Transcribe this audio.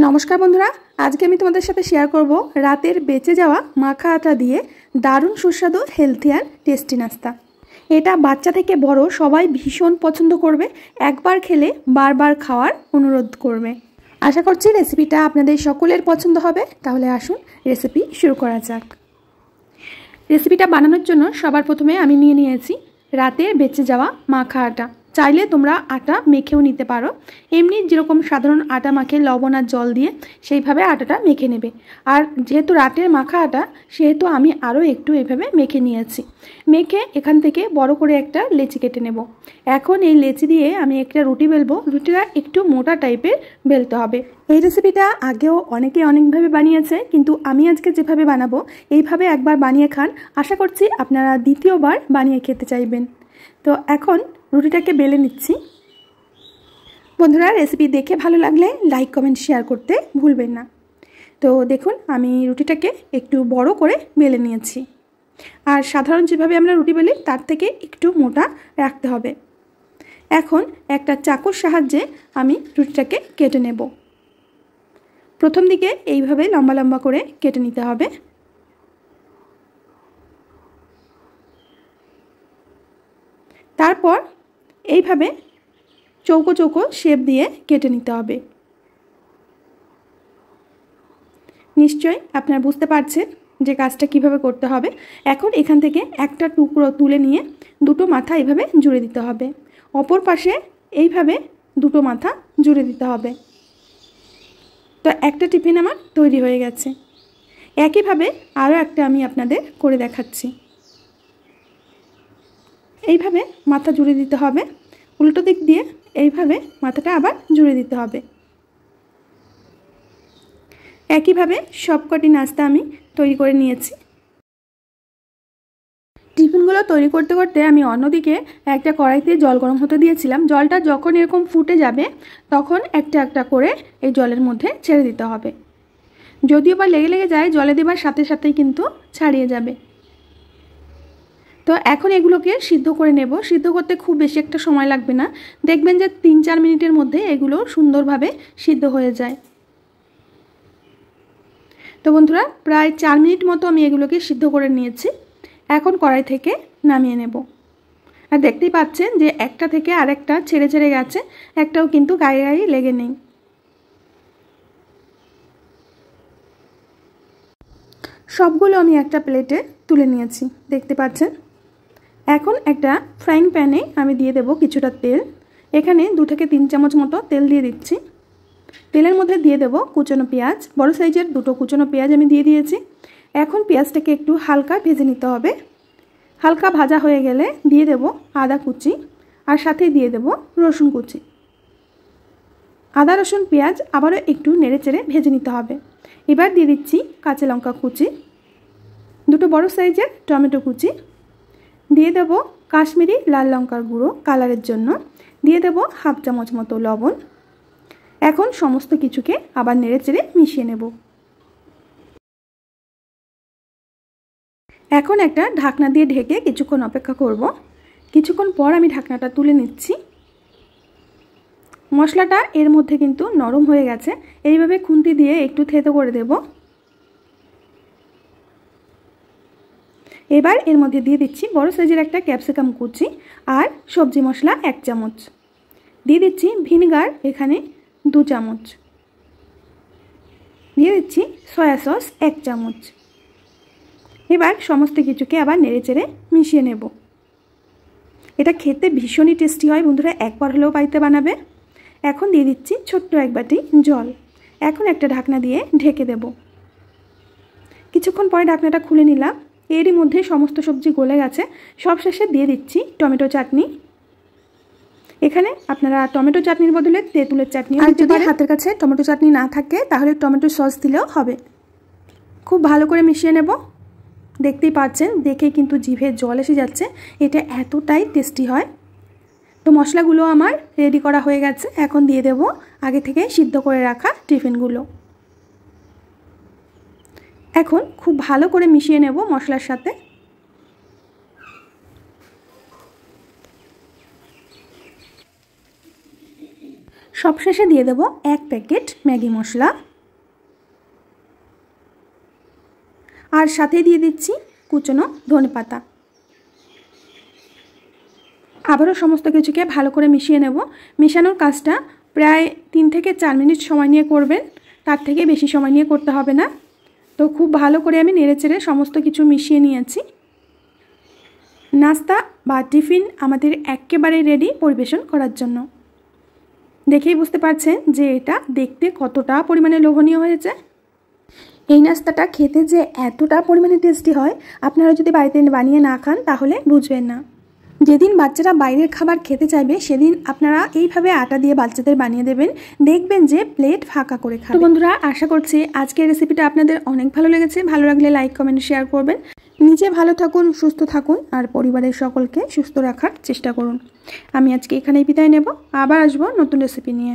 নমস্কার বন্ধুরা, আজকে আমি তোমাদের সাথে শেয়ার করব রাতের বেঁচে যাওয়া মাখা আটা দিয়ে দারুণ সুস্বাদু হেলথি আর টেস্টি নাস্তা। এটা বাচ্চা থেকে বড় সবাই ভীষণ পছন্দ করবে, একবার খেলে বারবার খাওয়ার অনুরোধ করবে। আশা করছি রেসিপিটা আপনাদের সকলের পছন্দ হবে। তাহলে আসুন রেসিপি শুরু করা যাক। রেসিপিটা বানানোর জন্য সবার প্রথমে আমি নিয়ে নিয়েছি রাতের বেঁচে যাওয়া মাখা আটা। চাইলে তোমরা আটা মেখেও নিতে পারো, এমনি যেরকম সাধারণ আটা মাখে লবণ আর জল দিয়ে সেইভাবে আটাটা মেখে নেবে। আর যেহেতু রাতের মাখা আটা সেহেতু আমি আরও একটু এইভাবে মেখে নিয়েছি। মেখে এখান থেকে বড় করে একটা লেচি কেটে নেব। এখন এই লেচি দিয়ে আমি একটা রুটি বেলবো। রুটিটা একটু মোটা টাইপের বেলতে হবে। এই রেসিপিটা আগেও অনেকভাবে বানিয়েছে, কিন্তু আমি আজকে যেভাবে বানাবো এইভাবে একবার বানিয়ে খান, আশা করছি আপনারা দ্বিতীয়বার বানিয়ে খেতে চাইবেন। তো এখন রুটিটাকে বেলে নিচ্ছি। বন্ধুরা, রেসিপি দেখে ভালো লাগলে লাইক কমেন্ট শেয়ার করতে ভুলবেন না। তো দেখুন, আমি রুটিটাকে একটু বড় করে বেলে নিয়েছি। আর সাধারণ যেভাবে আমরা রুটি বেলি তার থেকে একটু মোটা রাখতে হবে। এখন একটা চাকুর সাহায্যে আমি রুটিটাকে কেটে নেব। প্রথম দিকে এইভাবে লম্বা লম্বা করে কেটে নিতে হবে। তারপর এইভাবে চৌকো চৌকো শেপ দিয়ে কেটে নিতে হবে। নিশ্চয়ই আপনারা বুঝতে পারছেন যে কাজটা কিভাবে করতে হবে। এখন এখান থেকে একটা টুকরো তুলে নিয়ে দুটো মাথা এইভাবে জুড়ে দিতে হবে। অপর পাশে এইভাবে দুটো মাথা জুড়ে দিতে হবে। তো একটা টিফিন আমার তৈরি হয়ে গেছে। একইভাবে আরও একটা আমি আপনাদের করে দেখাচ্ছি। এইভাবে মাথা জুড়ে দিতে হবে, উল্টো দিক দিয়ে এইভাবে মাথাটা আবার জুড়ে দিতে হবে। একইভাবে সবকটি নাস্তা আমি তৈরি করে নিয়েছি। টিফিনগুলো তৈরি করতে করতে আমি অন্যদিকে একটা কড়াইতে জল গরম হতে দিয়েছিলাম। জলটা যখন এরকম ফুটে যাবে তখন একটা একটা করে এই জলের মধ্যে ছেড়ে দিতে হবে। যদিও বা লেগে যায়, জলে দেবার সাথে সাথেই কিন্তু ছাড়িয়ে যাবে। তো এখন এগুলোকে সিদ্ধ করে নেব। সিদ্ধ করতে খুব বেশি একটা সময় লাগবে না, দেখবেন যে 3-4 মিনিটের মধ্যে এগুলো সুন্দরভাবে সিদ্ধ হয়ে যায়। তো বন্ধুরা, প্রায় 4 মিনিট মতো আমি এগুলোকে সিদ্ধ করে নিয়েছি। এখন কড়াই থেকে নামিয়ে নেব। আর দেখতেই পাচ্ছেন যে একটা থেকে আরেকটা ছেড়ে ছেড়ে গেছে, একটাও কিন্তু গায়ে গায়ে লেগে নেই। সবগুলো আমি একটা প্লেটে তুলে নিয়েছি, দেখতে পাচ্ছেন। এখন একটা ফ্রাইং প্যানে আমি দিয়ে দেব কিছুটা তেল। এখানে 2 থেকে 3 চামচ মতো তেল দিয়ে দিচ্ছি। তেলের মধ্যে দিয়ে দেব কুচনো পেঁয়াজ। বড় সাইজের 2টো কুচনো পেঁয়াজ আমি দিয়ে দিয়েছি। এখন পেঁয়াজটাকে একটু হালকা ভেজে নিতে হবে। হালকা ভাজা হয়ে গেলে দিয়ে দেব আদা কুচি, আর সাথে দিয়ে দেব রসুন কুচি। আদা রসুন পেঁয়াজ আবারও একটু নেড়েচেড়ে ভেজে নিতে হবে। এবার দিয়ে দিচ্ছি কাঁচা লঙ্কা কুচি, 2টো বড় সাইজের টমেটো কুচি, দিয়ে দেব কাশ্মীরি লাল লঙ্কার গুঁড়ো কালারের জন্য, দিয়ে দেব 1/2 চামচ মতো লবণ। এখন সমস্ত কিছুকে আবার নেড়েচেড়ে মিশিয়ে নেব। এখন একটা ঢাকনা দিয়ে ঢেকে কিছুক্ষণ অপেক্ষা করব। কিছুক্ষণ পর আমি ঢাকনাটা তুলে নিচ্ছি। মশলাটা এর মধ্যে কিন্তু নরম হয়ে গেছে। এইভাবে খুন্তি দিয়ে একটু থেতো করে দেব। এবার এর মধ্যে দিয়ে দিচ্ছি বড় সাইজের একটা ক্যাপসিকাম কুচি আর সবজি মশলা 1 চামচ। দিয়ে দিচ্ছি ভিনেগার এখানে 2 চামচ। দিয়ে দিচ্ছি সয়া সস 1 চামচ। এবার সমস্ত কিছুকে আবার নেড়েচেড়ে মিশিয়ে নেব। এটা খেতে ভীষণই টেস্টি হয় বন্ধুরা, একবার হলেও বাড়িতে বানাবে। এখন দিয়ে দিচ্ছি ছোট্ট 1 বাটি জল। এখন একটা ঢাকনা দিয়ে ঢেকে দেব। কিছুক্ষণ পরে ঢাকনাটা খুলে নিলাম। এরই মধ্যে সমস্ত সবজি গলে গেছে। সবশেষে দিয়ে দিচ্ছি টমেটো চাটনি। এখানে আপনারা টমেটো চাটনির বদলে তেঁতুলের চাটনি, আর যদি হাতের কাছে টমেটো চাটনি না থাকে তাহলে টমেটো সস দিলেও হবে। খুব ভালো করে মিশিয়ে নেব। দেখতেই পাচ্ছেন, দেখে কিন্তু জিভে জল এসে যাচ্ছে। এটা এতটাই টেস্টি হয়। তো মশলাগুলো আমার রেডি করা হয়ে গেছে। এখন দিয়ে দেব আগে থেকে সিদ্ধ করে রাখা টিফিনগুলো। এখন খুব ভালো করে মিশিয়ে নেব মশলার সাথে। সবশেষে দিয়ে দেব 1 প্যাকেট ম্যাগি মশলা। আর সাথে দিয়ে দিচ্ছি কুচনো ধনেপাতা। আবারও সমস্ত কিছুকে ভালো করে মিশিয়ে নেব। মেশানোর কাজটা প্রায় 3 থেকে 4 মিনিট সময় নিয়ে করবেন, তার থেকে বেশি সময় নিয়ে করতে হবে না। তো খুব ভালো করে আমি নেড়েচেড়ে সমস্ত কিছু মিশিয়ে নিয়েছি। নাস্তা বা টিফিন আমাদের একেবারে রেডি পরিবেশন করার জন্য। দেখেই বুঝতে পারছেন যে এটা দেখতে কতটা পরিমাণে লোভনীয় হয়েছে। এই নাস্তাটা খেতে যে এতটা পরিমাণে টেস্টি হয়, আপনারা যদি বাড়িতে বানিয়ে না খান তাহলে বুঝবেন না। যেদিন বাচ্চারা বাইরের খাবার খেতে চাইবে সেদিন আপনারা এইভাবে আটা দিয়ে বাচ্চাদের বানিয়ে দেবেন, দেখবেন যে প্লেট ফাঁকা করে খাবে। তো বন্ধুরা, আশা করছি আজকের রেসিপিটা আপনাদের অনেক ভালো লেগেছে। ভালো লাগলে লাইক, কমেন্ট, শেয়ার করবেন। নিজে ভালো থাকুন, সুস্থ থাকুন আর পরিবারের সকলকে সুস্থ রাখার চেষ্টা করুন। আমি আজকে এখানেই বিদায় নেব, আবার আসবো নতুন রেসিপি নিয়ে।